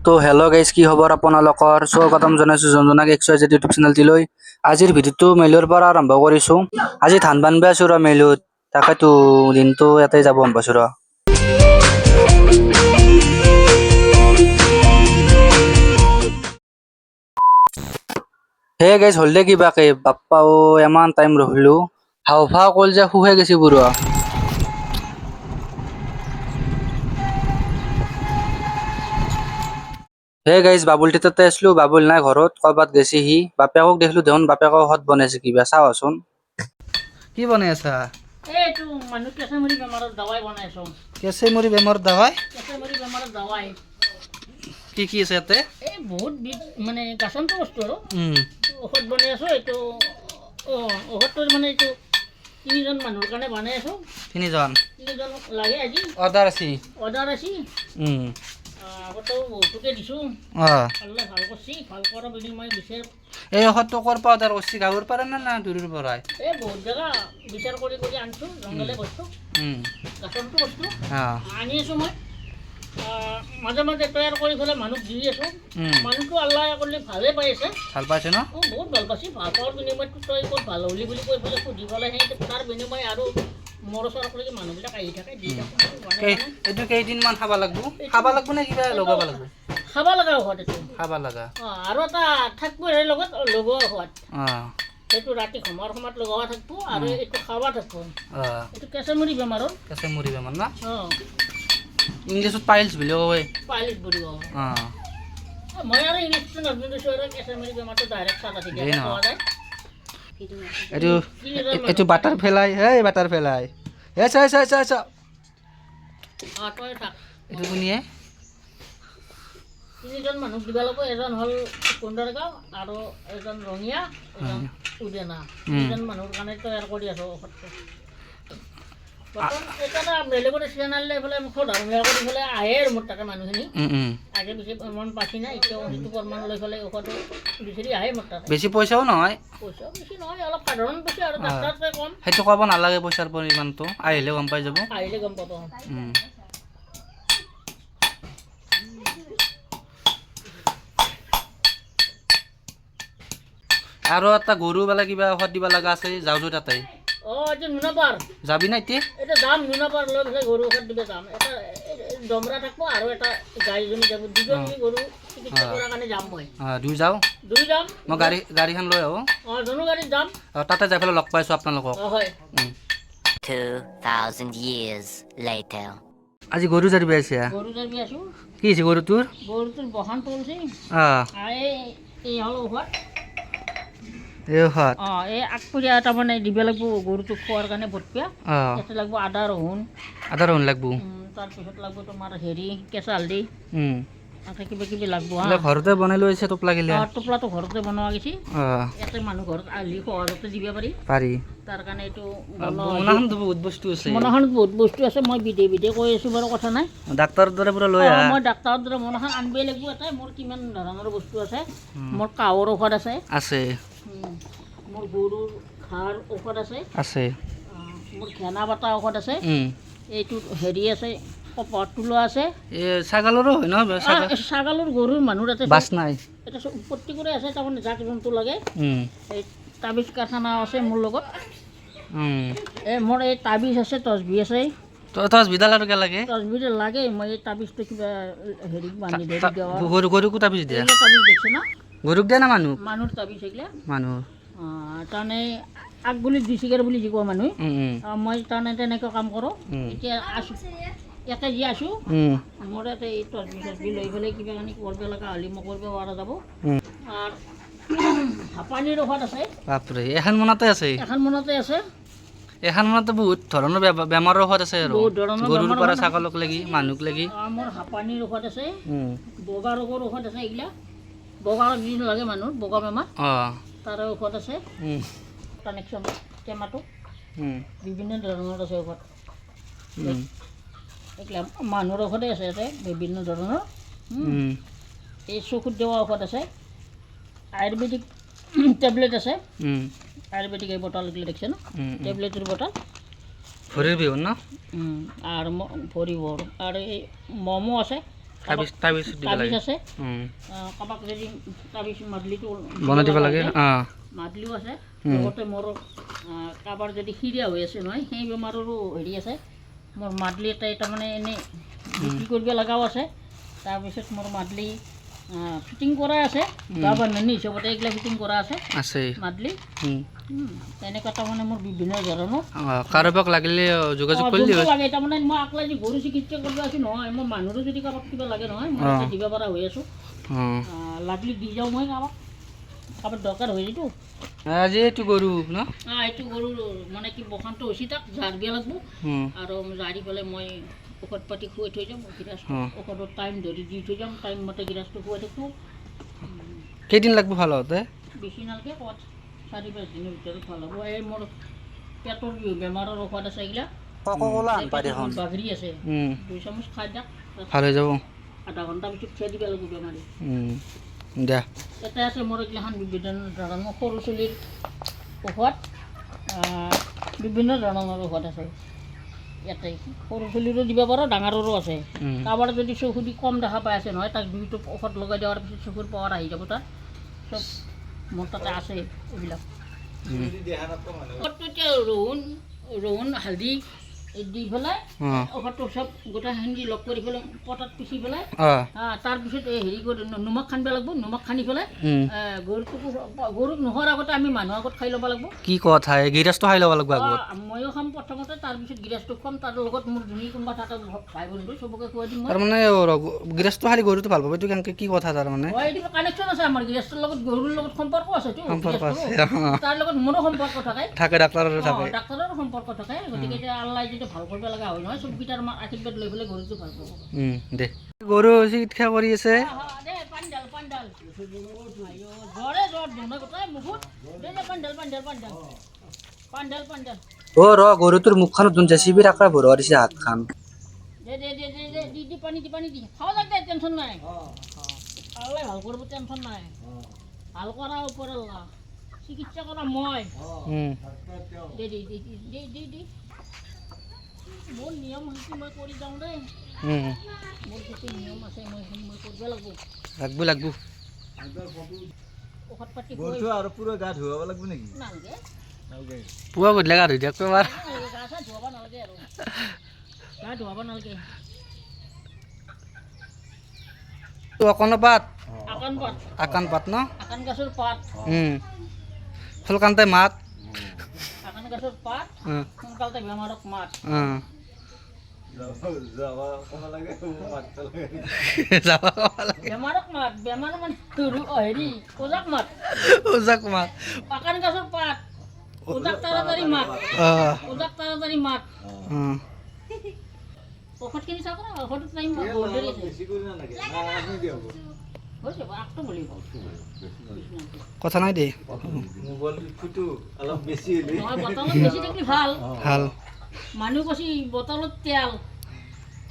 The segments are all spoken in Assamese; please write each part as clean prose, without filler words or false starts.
তো হেল্ল' গাইজ, কি খবৰ আপোনালোকৰ? স্বাগতম জনাইছোঁ জনজনাক XYZ ইউটিউব চেনেলটিলৈ। আজিৰ ভিডিঅ'টো মেইলৰ পৰা আৰম্ভ কৰিছোঁ। আজি ধান বান্ধিব আছোঁ ৰ মেইলত, তাকেতো দিনটো ইয়াতে যাব গম পাইছোঁ ৰ। হে গাইজ, হ'ল দে কিবাকে, বাপ্পা অ ইমান টাইম ৰখিলোঁ। হাও ফাও কল যে শুহে গেছি বুঢ়া। হে গাইজ, বাবুল তিতাতে আছিলো, বাবুল নাই ঘৰত, কৰবাত গেছি সি। বাপেকক দেখিলো দেখোন, বাপেকক হত বনাইছে কিবা, চাওচোন কি বনাই আছা? এইটো মানুহ কেঁচামুৰি বেমাৰৰ দাৱাই বনাইছো। কেঁচামুৰি বেমাৰৰ দাৱাই? কেঁচামুৰি বেমাৰৰ দাৱাই। কি কি আছে ইয়াতে? এই বহুত বিধ মানে গাছন্ত বস্তু আৰু ঔষধ বনাই আছো। এইটো ঔষধটো মানে এইটো 3জন মানুহৰ কাৰণে বনাই আছো। 3জন লাগে আজি। অৰ্ডাৰ আছে। আগতো বহুতকে দিছোঁ। আল্লাহ ভাল কৰিছি, ভাল কৰাৰ বিনিময় বিচাৰ। এই ঔষধটো ক'ৰ পৰা অৰ্ডাৰ কৰিছি? গাঁৱৰ পৰা না দূৰৰ পৰাই? এই বহুত জেগা বিচাৰ কৰি আনিছোঁ। জংঘলে বস্তু, গাছন্ত বস্তু আনি আছোঁ মই। মাজে মাজে তৈয়াৰ কৰি পেলাই মানুহক দি আছোঁ। মানুহটো আল্লাহ কৰিলে ভালেই পাই আছে। ভাল পাইছে ন? বহুত ভাল পাইছে। ভাল পোৱাৰ বিনিময়টো তই ক'ত ভাল হ'লি বুলি কৈ পেলাই সুধি পেলাই সেই তাৰ বিনিময় আৰু মোৰ ওচৰত কৰি মানুহবিলাক আহি থাকে, দি থাকে। এইটো কেইদিনমান খাব লাগিব নে কিবা লগাব লাগিব? খাব লগা ঔষধ এইটো। খাব লগা আৰু এটা থাকিব ইয়াৰ লগত লগোৱা ঔষধ। সেইটো ৰাতি সময়ত লগোৱা থাকিব আৰু এইটো খাবা থাকিব। এইটো কেঁচামুৰি বেমাৰৰ। কেঁচামুৰি বেমাৰ না? ইংলিছত পাইলছ বুলি কয়। পাইলছ বুলি কয়। মই আৰু ইংলিছটো নাজানিছোঁ আৰু কেঁচামুৰি বেমাৰটো ডাইৰেক্ট চাদা চিধা পোৱা যায়। এইটো বাটাৰফ্লাই। হেই বাটাৰফ্লাই, তই থাক। এইটো কোনিয়ে? 3জন মানুহ দিব লাগিব। এজন হ'ল কুন্দৰগাঁও আৰু এজন ৰঙিয়া, এজন উদেনা। 3জন মানুহৰ কাৰণে তৈয়াৰ কৰি আছোঁ ঔষধটো। এটা বেলেগত চেনেল এইফালে ধৰ্মীয় কৰি পেলাই আহে আৰু মোৰ তাতে মানুহখিনি আগে বেছি মন পাছি নাই। এতিয়াও সেইটো প্ৰমাণ লৈ পেলাই ঔষধটো বিচাৰি আহে মোৰ তাতে। বেছি পইচাও নহয়? পইচাও বেছি নহয়, অলপ সাধাৰণ পইচা আৰু ডাক্তৰতকৈ কম। সেইটো ক'ব নালাগে পইচাৰ পৰিমাণটো, আহিলে গম পাই যাব। আহিলে গম পাব। আৰু এটা গৰু বেলা কিবা ঔষধ দিব লগা আছে, যাওঁতো তাতে। এতিয়া নুনাপাৰ যাবি না এতিয়া? এটা যাম, নুনাপাৰ লৈ পেলাই গৰু ঔষধ দিব যাম। এটা দমৰা থাকিব আৰু এটা গাইজনী যাব। দুজনী গৰু চিকিৎসা কৰাৰ কাৰণে যাম মই। দুই যাম। মই গাড়ীখন লৈ আহোঁ। জনো গাড়ীত যাম। তাতে যাই পেলাই লগ পাইছোঁ আপোনালোকক। হয়। 2000 years later. আজি গৰু জাৰিব আছে? গৰু জাৰিব আছোঁ। কি হৈছে গৰুটোৰ? গৰুটোৰ বহান তলছি। এই হ'ল ঔষধ। এই ঔষধ এই আগপুৰীয়া তাৰমানে দিব লাগিব গৰুটোক খোৱাৰ কাৰণে ভটপিয়া। ইয়াতে লাগিব আদা ৰহুন লাগিব। তাৰপিছত লাগিব তোমাৰ হেৰি কেঁচা হালধি, কিবা কিবি লাগিব। ঘৰতে বনাই লৈ আহিছে টোপলা গিলা? টোপলাটো ঘৰতে বনোৱা গৈছে। ইয়াতে মানুহ ঘৰত আহিলে সহজতে দিব পাৰি। তাৰ কাৰণে এইটো বহুত বস্তু আছে। মনাখনত বহুত বস্তু আছে। মই বিধে কৈ আছোঁ বাৰু, কথা নাই। ডাক্তৰৰ দৰে পুৰা লৈ আহা? মই ডাক্তৰৰ দৰে মনাখন আনিবই লাগিব। এটাই মোৰ কিমান ধৰণৰ বস্তু আছে। মোৰ কাহৰ ঔষধ আছে। মোৰ গৰুৰ ঘাঁৰ ঔষধ আছে। মোৰ ঘেনা বাটা ঔষধ আছে। এইটো হেৰি আছে, কপাহটোলা আছে। ছাগালৰো হয় ন? ছাগালৰ গৰুৰ মানুহৰ ইয়াতে বাছ নাই। এটা প্ৰত্যেকৰে আছে, তাৰমানে যাক যোনটো লাগে। এই তাবিজ কাৰখানা আছে মোৰ লগত। মোৰ এই তাবিজ আছে, তচবি আছে। তচবিডাল আৰু কিয় লাগে? তচবিডাল লাগে। মই এই তাবিজটো কিবা হেৰি বান্ধি ধৰি দেৱা। গৰুকো তাবিজ দিয়া? তাবিজ দেখছে না? গৰুক দিয়া না মানুহ? মানুহৰ তাবিজ এইগিলা। মানুহ তাৰমানে আগগুলি দুই চিগাৰ বুলি যি কোৱা মানুহ। মই তাৰমানে তেনেকৈ কাম কৰোঁ। এতিয়া আছোঁ ইয়াতে যি আছোঁ। মোৰ ইয়াতে এই তচবি লৈ পেলাই কিবা কানি কৰিব লগা হ'লে মই কৰিব পৰা যাব। আৰু হাঁপানীৰ ঔষধ আছে। বাপৰে, এখন মনতে আছে? এখন মনতে আছে। এখন মনতে বহুত ধৰণৰ বেমাৰৰ ঔষধ আছে আৰু গৰুৰ পৰা ছাগলক লাগি মানুহক লাগি। মোৰ হাঁপানীৰ ঔষধ আছে, বগা ৰোগৰ ঔষধ আছে। এইগিলা বগা যি লাগে মানুহৰ, বগা বেমাৰ তাৰ ঔষধ আছে। কানেকশ্যন টেমাটো বিভিন্ন ধৰণৰ আছে ঔষধ। এইগিলা মানুহৰ ঔষধে আছে ইয়াতে বিভিন্ন ধৰণৰ। এই চকুত দিয়া ঔষধ আছে। আয়ুৰ্বেদিক টেবলেট আছে। আয়ুৰ্বেদিক এই বটল এগুলো দেখছে না, টেবলেটেৰ বটল। ভৰিৰ বিহু ন আৰু ভৰিবৰ আৰু এই মমো আছে তাবিজ দিব তাবিজ লাগে আছে কাৰোবাক যদি তাবিজ মাদলিটো বনাই দিব লাগে মাদলিও আছে লগতে মোৰ কাৰোবাৰ যদি সিৰিয়া হৈ আছে নহয় সেই বেমাৰৰো হেৰি আছে মোৰ মাদলি এটা তাৰমানে এনেই বিক্ৰী কৰিব লগাও আছে তাৰপিছত মোৰ মাদলি ফিটিং কৰা আছে গা বান্ধনি হিচাপতে এইগিলা ফিটিং কৰা আছে মাদলি তেনেকুৱা তাৰমানে মোৰ বিভিন্ন ধৰণৰ কাৰোবাক লাগিলে যোগাযোগ কৰিলে লাগে তাৰমানে মই আকলাই যি গৰু চিকিৎসা কৰিব আছোঁ নহয় মই মানুহৰো যদি কাৰোবাক কিবা লাগে নহয় মই দিব পৰা হৈ আছোঁ লাগিলে দি যাওঁ মই কাৰোবাক দৰকাৰ হৈ যিটো আজি এইটো গৰু ন এইটো গৰু মানে কি বসন্ত হৈছে তাক ঝাৰ দিয়া লাগিব আৰু জাৰি পেলাই মই ঔষধ পাতি খুৱাই থৈ যাম গিৰাজটো ঔষধৰ টাইম ধৰি দি থৈ যাম টাইম মতে গিৰাজটো খুৱাই থাকোঁ কেইদিন লাগব ভাল হওঁতে বেছি নালাগে 4-5 দিনৰ ভিতৰত ভাল হ'ব এই মোৰ পেটৰ বেমাৰৰ ঔষধ আছে এইগিলা বাগৰি আছে 2 চামুচ খাই দিয়ক ভাল হৈ যাব আধা ঘণ্টা পিছত খুৱাই দিব লাগিব বেমাৰী দিয়া এটা আছে মোৰ এইগিলাখন বিভিন্ন ধৰণৰ সৰু চুলিৰ ঔষধ বিভিন্ন ধৰণৰ ঔষধ আছে ইয়াতে সৰু চুলিৰো দিব পাৰোঁ ডাঙৰৰো আছে কাৰোবাৰ যদি চকু দি কম দেখা পাই আছে নহয় তাক 2টো ঔষধ লগাই দিয়াৰ পিছত চকুৰ পাৱাৰ আহি যাব তাত চব মোৰ তাতে আছে এইবিলাক ঔষধটো এতিয়া ৰহুন হালধি দি পেলাই ঔষধটো চব গোটেইখিনি লগ কৰি পেলাই পটাত পিচি পেলাই তাৰপিছত এই হেৰি কৰি নিমখ খানিব লাগিব নিমখ খানি পেলাই গৰুক নোহোৱাৰ আগতে আমি মানুহৰ আগত খাই ল'ব লাগিব কি কথা গিৰাজটো খাই ল'ব লাগিব আগত ময়ো খাম প্ৰথমতে তাৰপিছত গিৰাজটো খাম তাৰ লগত মোৰ যোনী কোনোবা থাকে ভাই বন্ধু চবকে খুৱাই দিম তাৰমানে গিৰাজটো খালি গৰুটো ভাল পাব এইটো কেনেকৈ কি কথা তাৰমানে এইটো কানেকশ্যন আছে আমাৰ গিৰাজটোৰ লগত গৰুৰ লগত সম্পৰ্ক আছে তাৰ লগত মোৰো সম্পৰ্ক থাকে ডাক্তৰৰো সম্পৰ্ক থাকে গতিকে এতিয়া আল্লাই যদি ভাল কৰিব লগা হয় নহয় চবকেইটাৰ আশীৰ্বাদ লৈ পেলাই গৰুটো ভাল পাব দে গৰু চিকিৎসা কৰি আছে গৰুটোৰ মুখখনত যোন জেচিবি আকাৰ ভৰোৱা দিছে হাতখন পানী দি খাব লাগে টেনশ্যন নাই আল্লাই ভাল কৰিব টেনশ্যন নাই ভাল কৰা ওপৰ চিকিৎসা কৰা মই মোৰ নিয়ম হৈছে মই কৰি যাওঁ দেই মোৰ কিছু নিয়ম আছে মই কৰিব লাগিব ঔষধ পাতি আৰু পুৰা গা ধুৱাব লাগিব নেকি নালাগে পুৱা গধূলি গা ধুই দিয়ক এবাৰ গা চা ধুৱাব নালাগে আৰু গা ধুৱাব নালাগে অকণ পাত আকান পাত ন আকান গছৰ পাত ফুলকান্তে মাত আকান গছৰ পাত সোনকালতে বেমাৰক মাত বেমাৰক মাত বেমাৰ মানে হেৰি ওজাক মাত আকান গছৰ পাত ওজাক তাড়াতাড়ি মাত ঔষধখিনি চাওক না ঔষধৰ টাইম কথা নাই দেই বটলত বেছি থাকিলে ভাল মানুহ কৈছে বটলত তেল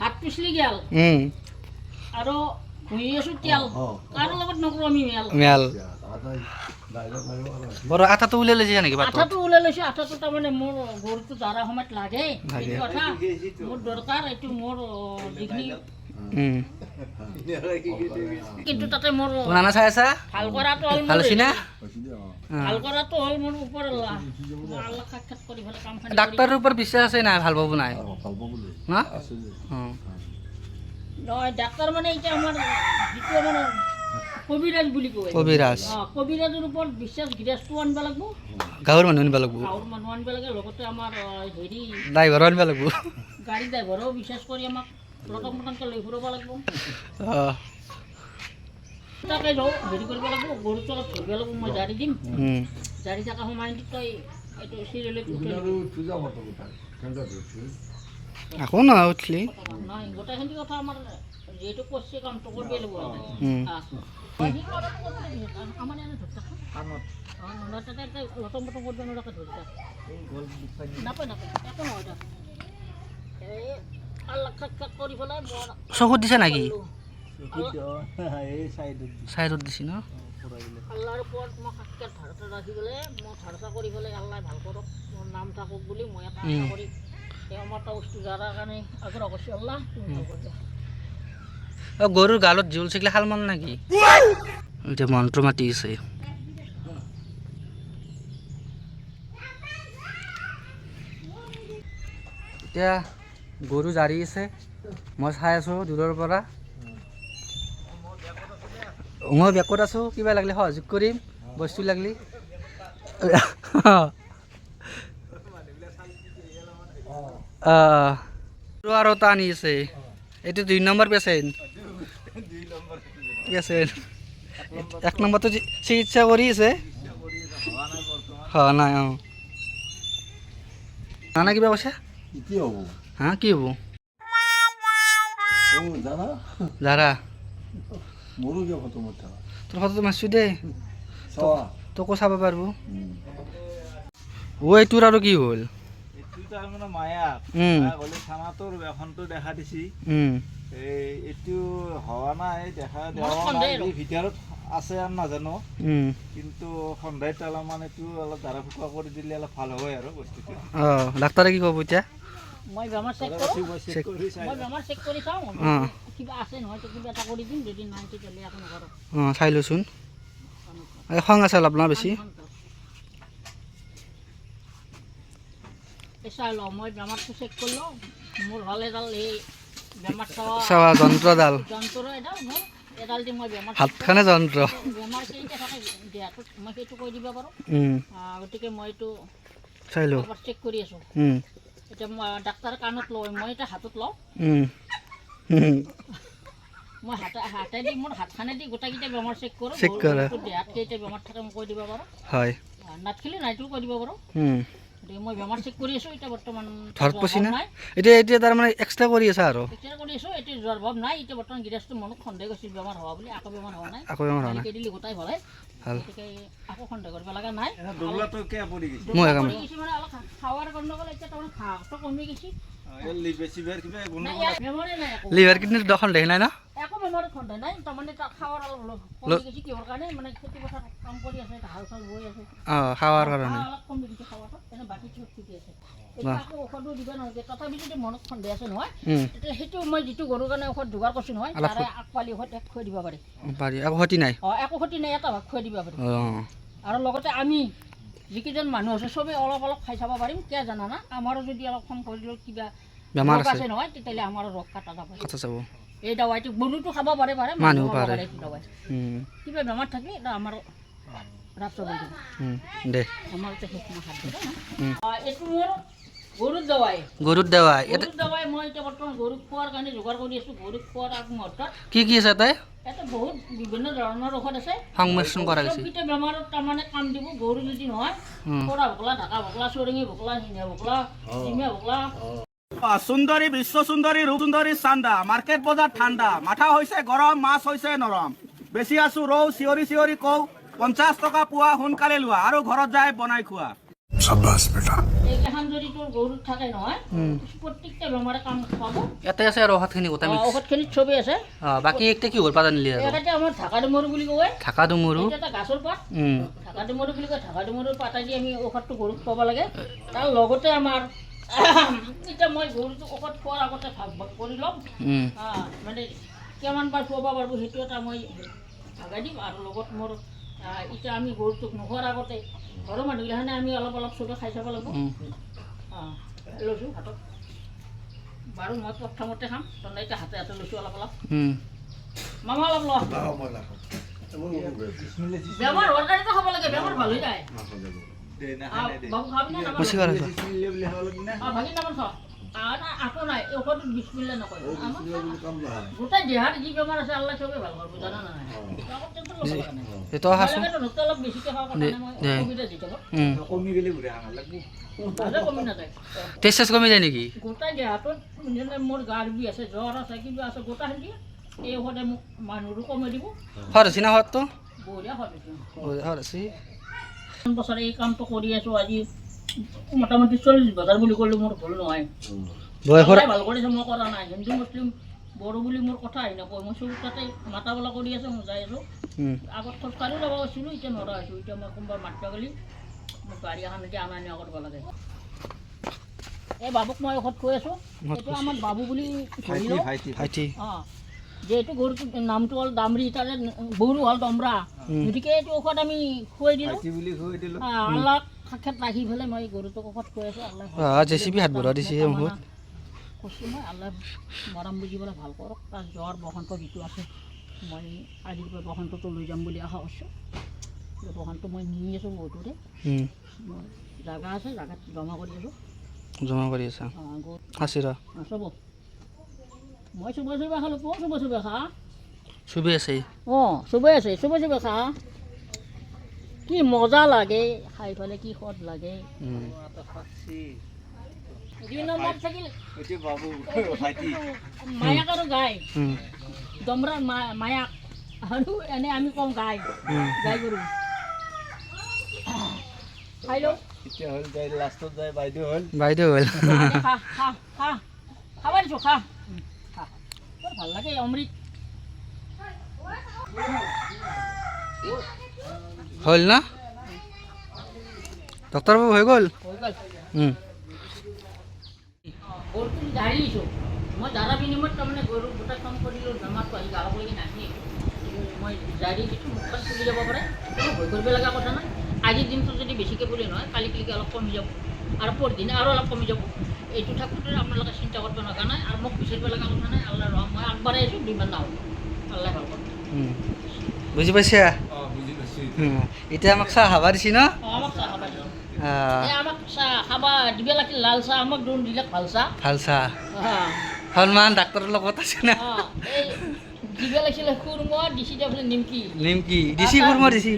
হাত পিছলি গেল আৰু ঘঁহি আছো তেল কাৰো লগত নকৰোঁ আমি মেল বৰ আঠাটো উলিয়াই লৈছে নেকি আঠাটো ওলাই লৈছোঁ আঠাটো তাৰমানে মোৰ গৰুটো জাৰা সময়ত লাগে এইটো কথা মোৰ দৰকাৰ এইটো মোৰ যিখিনি কিন্তু তাতে মোৰ নানা চাই আছা ভাল কৰাটো হ'ল ভাল হৈছে না ভাল কৰাটো হ'ল মোৰ ওপৰ আল্লাহ সাক্ষাৎ কৰি পেলাই কামখিনি ডাক্তৰৰ ওপৰত বিশ্বাস আছে নাই ভাল পাব নাই না নহয় ডাক্তৰ মানে এতিয়া আমাৰ যিটো আমাৰ কবিৰাজ বুলি কয় কবিৰাজৰ ওপৰত বিশ্বাস গিৰাজটো আনিব লাগিব গাঁৱৰ মানুহ আনিব লাগিব লাগে লগতে আমাৰ হেৰি ড্ৰাইভাৰো আনিব লাগিব গাড়ী ড্ৰাইভাৰেও বিশ্বাস কৰি আমাক লটক মটংকৈ লৈ ফুৰাব লাগিব তাকে হেৰি কৰিব লাগিব গৰুটো অলপ ধৰিব লাগিব মই জাৰি দিম জাৰি থকা সময়ত তই এইটো চিৰিয়েলত আকৌ নহয় উঠলি নহয় গোটেইখিনি কথা আমাৰ যিহেতু কৰিছে কামটো কৰিব লাগিব আমাৰ এনে ধৰি তাতে লটক মটং কৰিব নোৱাৰাকৈ ধৰি নাপায় একো নহয় তাত এই আল্লাহ সাক্ষাৎ কৰি পেলাই চকুত দিছে নেকি চাইডত দিছে ন আল্লাহৰ ওপৰত মই সাক্ষাৎ ধাৰতা ৰাখি পেলাই মই ধাৰতা কৰি পেলাই আল্লাহ ভাল কৰক মোৰ নাম থাকক বুলি মই এটা আশা কৰি এই আমার একটা বস্তু যারা কারণে আগ্রহ করছি আল্লাহ তুমি ভালো করবে গরুর গালত জোল শিকলে হাল মান নাকি এটা মন্ত্র মাতি আছে এতিয়া গরু জারি আছে মই চাই আছো দূৰৰ পৰা মই বেকত আছো কিবা লাগিলে সহযোগ কৰিম বস্তু লাগিলে আৰু এটা আনি আছে এইটো 2 নম্বৰ পেচেণ্ট পেচেণ্ট 1 নম্বৰটো চিকিৎসা কৰি আছে নাই না কিবা কৈছে কি হ'ব হা কি হ'ব জানা যাৰা মোৰো কিয় ফটো মত তোৰ ফটোটো মাৰছোঁ দেই চাৱা তোকো চাব পাৰিব এইটোৰ আৰু কি হ'ল এইটো তাৰমানে মায়া গ'লে থানাটোৰ এখনটো দেখা দিছি এইটো হোৱা নাই দেখা দেৱা নাই ভিতৰত আছে আৰু নাজানো কিন্তু সন্ধ্যাত অলপমান এইটো অলপ ধাৰা ফুকা কৰি দিলে অলপ ভাল হয় আৰু বস্তুটো ডাক্তৰে কি ক'ব এতিয়া মই বেমাৰ চেক কৰোঁ মই বেমাৰ চেক কৰি চাওঁ কিবা আছে নহয় তো কিবা এটা কৰি দিম যদি নাই তেতিয়াহ'লে একো নকৰোঁ চাই লৈচোন খং আছে অলপ না বেছি চাই লওঁ মই বেমাৰটো চেক কৰিলোঁ মোৰ হ'ল এডাল এই বেমাৰ চাৱা যন্ত্ৰডাল যন্ত্ৰ এডাল মোৰ এডাল দি মই বেমাৰ হাতখনে যন্ত্ৰ বেমাৰ কেইটা থাকে দেহাটোত মই সেইটো কৈ দিব পাৰোঁ গতিকে মই এইটো চাই লওঁ এবাৰ চেক কৰি আছোঁ এতিয়া মই ডাক্তৰৰ কাণত লওঁ মই এতিয়া হাতত লওঁ মই হাতেদি মোৰ হাতখনেদি গোটেইকেইটা বেমাৰ চেক কৰোঁ দেহাত কেইটা বেমাৰ থাকে মই কৈ দিব পাৰোঁ হয় নাথাকিলে নাইটো কৈ দিব পাৰোঁ গতিকে মই বেমাৰ চেক কৰি আছোঁ এতিয়া বৰ্তমান ধৰত পছি না এতিয়া তাৰমানে এক্সট্ৰা কৰি আছে আৰু এক্সট্ৰা কৰি আছোঁ এতিয়া জ্বৰ ভাৱ নাই এতিয়া বৰ্তমান গিৰাজটো মনত সন্দেহ কৰিছিল বেমাৰ হোৱা বুলি আকৌ বেমাৰ হোৱা নাই আকৌ বেমাৰ হোৱা নাই দিলে গোটাই ভালে গতিকে আকৌ সন্দেহ কৰিব লগা নাই দৌলাটো কে পৰি গৈছে মই কাম মানে অলপ খাৱাৰ গণ্ডগোল এতিয়া তাৰমানে ঘাঁহটো কমি গৈছে বেছিভাগ কিবা বেমাৰে নাই একো লিভাৰ কিডনিৰ দখন দেখি নাই ন একো বেমাৰত সন্দেহ নাই তাৰমানে খাৱাৰ অলপ কমি গৈছে কিহৰ কাৰণে মানে খেতি পথাৰ কাম কৰি আছে হাল চাল বৈ আছে খাৱাৰ কাৰণে অলপ কমি গৈছে খাৱাটো এনে বাকী চব ঠিকে আছে এতিয়া আকৌ ঔষধো দিব নালাগে তথাপি যদি মনত সন্দেহ আছে নহয় তেতিয়া সেইটো মই যিটো গৰুৰ কাৰণে ঔষধ যোগাৰ কৰিছোঁ নহয় তাৰে আগপালি ঔষধ এক খুৱাই দিব পাৰি একো ক্ষতি নাই একো ক্ষতি নাই এটা ভাগ খুৱাই দিব পাৰি আৰু লগতে আমি যিকেইজন মানুহ আছে চবেই অলপ অলপ খাই চাব পাৰিম কিয় জানা না আমাৰো যদি অলপ কম শৰীৰত কিবা বেমাৰ আছে নহয় তেতিয়াহ'লে আমাৰো ৰোগ কাটা যাব এই দাৱাইটো গৰুটো খাব পাৰে মানুহ পাৰে এইটো দাৱাই কিবা বেমাৰ থাকিলে এটা আমাৰ ৰাস্তা দে আমাৰ শেষ মাহাত এইটো মোৰ গৰুৰ দাৱাই মই এতিয়া বৰ্তমান গৰুক খোৱাৰ কাৰণে যোগাৰ কৰি আছোঁ গৰুক খোৱাৰ আগমুহূৰ্তত কি আছে তাই এটা বহুত বিভিন্ন ধৰণৰ ঔষধ আছে সংমিশ্ৰণ কৰা গৈছে চবকেইটা বেমাৰত তাৰমানে কাম দিব গৰু যদি নহয় পৰা ভোকলা ঢাকা ভোকলা চৰঙি ভোকলা নিনিয়া ভোকলা ডিমীয়া ভোকলা সুন্দরী বিশ্ব সুন্দরী রূপ সুন্দরী চান্দা মার্কেট বজার ঠান্ডা মাথা হয়েছে গরম মাছ হয়েছে নরম বেশি আছো রৌ চিঞরি চিঞরি কৌ 50 টকা পোৱা সোনকালে লোৱা আৰু ঘৰত যায় বনাই খোৱা এইকেইখন যদি তোৰ গৰুত থাকে নহয় প্ৰত্যেকটা বেমাৰে কাম খুৱাব ইয়াতে আছে আৰু ঔষধখিনি গোটাই ঔষধখিনিত চবেই আছে বাকী একটা কি হ'ল পাতা নিলে ইয়াতে আমাৰ ঢাকা ডুমৰু বুলি কয় ঢাকা ডুমৰু এটা গাছৰ পাত ঢাকা ডুমৰু বুলি কয় ঢাকা ডুমৰুৰ পাতেদি আমি ঔষধটো গৰুক খুৱাব লাগে তাৰ লগতে আমাৰ এতিয়া মই গৰুটো ঔষধ খোৱাৰ আগতে ভাগ ভাগ কৰি ল'ম মানে কিমান বাৰ খুৱাব পাৰিব সেইটো এটা মই ভাগাই দিম আৰু লগত মোৰ এতিয়া আমি গৰুটোক নোখোৱাৰ আগতে ঘৰৰ মানুহগিলাখনে আমি অলপ অলপ চবে খাই চাব লাগিব লৈছোঁ হাতত বাৰু মই প্ৰথমতে খাম তহঁতে এতিয়া হাতে হাতে লৈছোঁ অলপ অলপ মামা অলপ ল বেমাৰ হোৱাৰ কাৰণেতো খাব লাগে বেমাৰ ভাল হৈ যায় বাবু খাবি না ভাগি নাম আকৌ নাই ঔষধ বিস্মিল্লা নকয় গোটেই দেহাত যি বেমাৰ আছে আল্লাহ চবেই ভাল কৰিব জানা নাই অলপ বেছিকৈ খাওঁ সুবিধা দি থাকক কমি গেলে ঘূৰে কমি নাযায় টেষ্ট কমি যায় নেকি গোটেই দেহাটোত মোৰ গাৰ বিষ আছে জ্বৰ আছে কিবা আছে গোটেই দিয়ে এই ঔষধে মোক মানুহৰো কমাই দিব খৰচি না সোৱাদটো বঢ়িয়া খৰচি বছৰ এই কামটো কৰি আছোঁ আজি মোটামুটি 40 বছৰ বুলি ক'লে মোৰ ভুল নহয় ভাল কৰিছে মই কৰা নাই হিন্দু মুছলিম বড়ো বুলি মোৰ কথা আহি নকয় মই চব তাতে মাতা বলা কৰি আছোঁ মই যাই আছোঁ আগত খোজকাঢ়িও যাব গৈছিলোঁ এতিয়া নৰা হৈছোঁ এতিয়া মই কোনোবা মাতিব গ'লে মোক গাড়ী এখন এতিয়া অনা নিয়া কৰিব লাগে এই বাবুক মই ঔষধ খুৱাই আছোঁ এইটো আমাৰ বাবু বুলি ধৰি লওঁ ভাইটি অঁ যিহেতু গৰুটোৰ নামটো হ'ল দামৰি তাৰে গৰু হ'ল দমৰা গতিকে এইটো ঔষধ আমি খুৱাই দিলোঁ আল্লাহ সাক্ষাৎ ৰাখি পেলাই মই গৰুটোক ঔষধ খুৱাই আছোঁ আল্লাহ জেচিবি হাত ভৰা দিছে ঔষধ কৈছোঁ মই আল্লাহ মৰম বুজি পেলাই ভাল কৰক তাৰ জ্বৰ বসন্ত যিটো আছে মই আজিৰ পৰা বসন্তটো লৈ যাম বুলি আশা কৰিছোঁ বসন্ত মই নি আছোঁ গৰুটোৰে মই জাগা আছে জাগাত জমা কৰি আছোঁ আছিৰা চব মই চুবাই চুবাই খালোঁ পুৱা চুবাই চুবাই খা চুবি আছে অঁ চুবাই আছে চুবাই চুবাই খা কি মজা লাগে খাই পেলাই কি সোৱাদ লাগে 2 নম্বৰত থাকিল মায়াক আৰু গাই দমৰাৰ মায়াক আৰু এনে আমি কওঁ গাই গাই গৰু খাই লওঁ বাইদেউ হ'ল খা খা খা খাবা দিছোঁ খা খা বৰ ভাল লাগে অমৃত হ'ল না ডক্টৰ বাবু হৈ গ'ল হৈ গ'ল গৰুটো জাৰি দিছোঁ মই জাৰা বিনিময়ত তাৰমানে গৰু গোটা কাম কৰিলোঁ বেমাৰটো আহি গাঁৱলৈকে নাহি মই জাৰি দিছোঁ মুখখন ফুলি যাব পাৰে কোনো ভয় কৰিব লগা কথা নাই আজিৰ দিনটো যদি বেছিকৈ ফুলি নহয় কালিলৈকে অলপ কমি যাব আৰু পৰদিনা আৰু অলপ কমি যাব এইটো থাকোঁতে আপোনালোকে চিন্তা কৰিব লগা নাই আৰু মোক বিচাৰিব লগা কথা নাই আল্লাহ ৰহম মই আগবাঢ়াই আছোঁ দুইমান নাও আল্লাহ ভাল কৰক বুজি পাইছা এতিয়া আমাক চাহ খাবা দিছি ন আমাক চাহ খাবা দিছোঁ আমাক চাহ খাবা দিব লাগিল লাল চাহ আমাক দোন দিলে ভাল চাহ ভাল চাহ সন্মান ডাক্তৰৰ লগত আছে না এই দিব লাগিছিলে খুৰমা দিছি তাৰপিছত নিমকি দিছি খুৰমা দিছি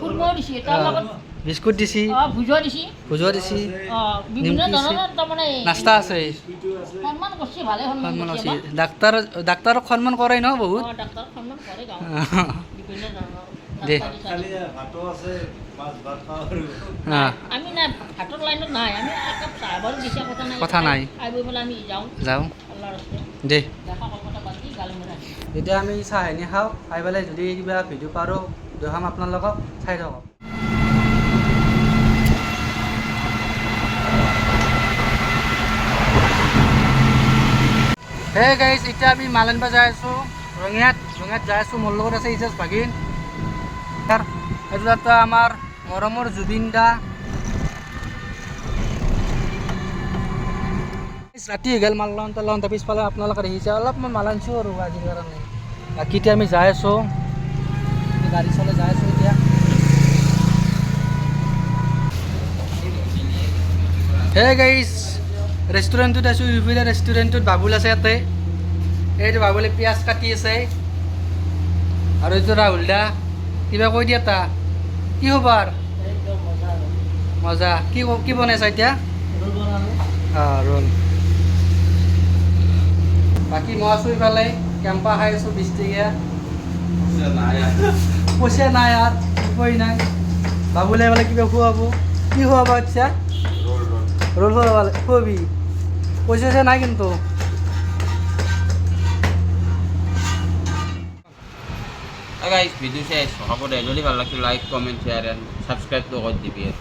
খুৰমাও দিছি তাৰ লগত বিস্কুট দিছি ভুজোৱা দিছি বিভিন্ন ধৰণৰ তাৰমানে নাস্তা আছে সন্মান কৰিছে ভালে সন্মান কৰিছে ডাক্তৰক সন্মান কৰে ন বহুত ডাক্তৰক সন্মান কৰে গাঁৱত বিভিন্ন ধৰণৰ দে আমি নাই ভাতৰ লাইনত নাই আমি একাপ চাহ বাৰু দিছে কথা নাই খাই বৈ পেলাই আমি যাওঁ আল্লাহ ৰাস্তাত দে দেখা কথা পাতি গালি মৰা এতিয়া আমি চাহ এনে খাওঁ খাই পেলাই যদি কিবা ভিডিঅ' পাৰোঁ দেখাম আপোনালোকক চাই থাকক হে গাইজ এতিয়া আমি মালেনবা যাই আছোঁ ৰঙিয়াত যাই আছোঁ মোৰ লগত আছে ইজাজ ভাগিন এইটো এটা আমাৰ মৰমৰ জুবিন দা ৰাতি হৈ গ'ল মাল লওঁতে পিছফালে আপোনালোকে দেখিছে অলপমান মাল আনিছোঁ আৰু আজিৰ কাৰণে বাকী এতিয়া আমি যাই আছোঁ গাড়ী চলাই যাই আছোঁ এতিয়া হে গাইজ ৰেষ্টুৰেণ্টত আছোঁ ইউপিৰা ৰেষ্টুৰেণ্টত বাবুল আছে ইয়াতে এইটো বাবুলে পিঁয়াজ কাটি আছে আৰু এইটো ৰাহুল দা কিবা কৈ দিয়া তা কি খবৰ মজা কি বনাইছা এতিয়া ৰোল বাকী মই আছোঁ ইফালে কেম্পা খাই আছোঁ 20 টকীয়া পইচা নাই আৰু উপায় নাই বাবুলে বোলে কিবা খুৱাব কি খুৱাব আচ্ছা ৰোল খুৱাবি পইচা নাই কিন্তু guys, video saya, so, ako dahil, ulit, like, comment, share, and subscribe to ako, DBS.